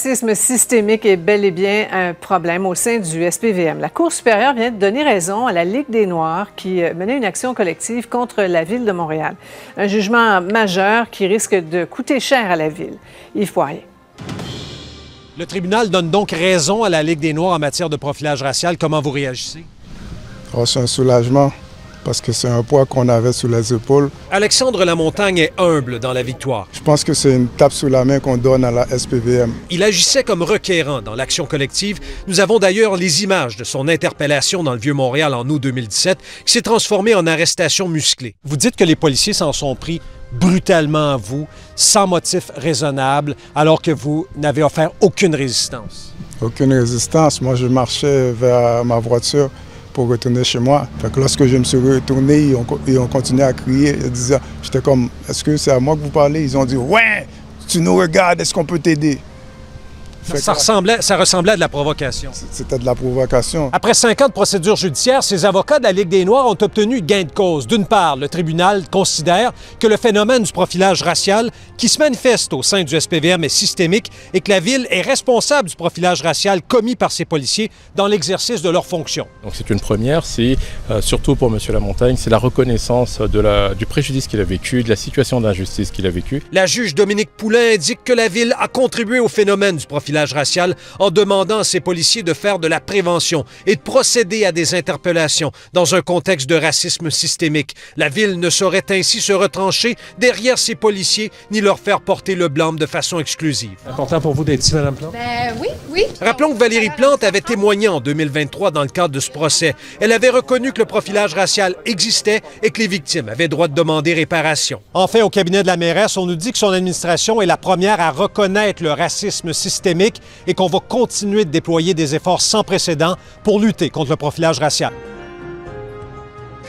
racisme systémique est bel et bien un problème au sein du SPVM. La Cour supérieure vient de donner raison à la Ligue des Noirs qui menait une action collective contre la Ville de Montréal. Un jugement majeur qui risque de coûter cher à la Ville. Yves Poirier. Le tribunal donne donc raison à la Ligue des Noirs en matière de profilage racial. Comment vous réagissez? Oh, c'est un soulagement, parce que c'est un poids qu'on avait sous les épaules. Alexandre Lamontagne est humble dans la victoire. Je pense que c'est une tape sous la main qu'on donne à la SPVM. Il agissait comme requérant dans l'action collective. Nous avons d'ailleurs les images de son interpellation dans le Vieux-Montréal en août 2017, qui s'est transformée en arrestation musclée. Vous dites que les policiers s'en sont pris brutalement à vous, sans motif raisonnable, alors que vous n'avez offert aucune résistance. Aucune résistance. Moi, je marchais vers ma voiture pour retourner chez moi. Fait que lorsque je me suis retourné, ils ont continué à crier. J'étais comme, est-ce que c'est à moi que vous parlez? Ils ont dit, ouais, tu nous regardes, est-ce qu'on peut t'aider? Ça ressemblait à de la provocation. C'était de la provocation. Après 5 ans de procédure judiciaire, ces avocats de la Ligue des Noirs ont obtenu gain de cause. D'une part, le tribunal considère que le phénomène du profilage racial qui se manifeste au sein du SPVM est systémique et que la Ville est responsable du profilage racial commis par ses policiers dans l'exercice de leurs fonctions. Donc c'est une première, c'est surtout pour M. Lamontagne, c'est la reconnaissance du préjudice qu'il a vécu, de la situation d'injustice qu'il a vécue. La juge Dominique Poulain indique que la Ville a contribué au phénomène du profilage racial en demandant à ses policiers de faire de la prévention et de procéder à des interpellations dans un contexte de racisme systémique. La Ville ne saurait ainsi se retrancher derrière ses policiers ni leur faire porter le blâme de façon exclusive. Important pour vous d'être ici, Mme Plante? Oui. Rappelons que Valérie Plante avait témoigné en 2023 dans le cadre de ce procès. Elle avait reconnu que le profilage racial existait et que les victimes avaient droit de demander réparation. Enfin, au cabinet de la mairesse, on nous dit que son administration est la première à reconnaître le racisme systémique et qu'on va continuer de déployer des efforts sans précédent pour lutter contre le profilage racial.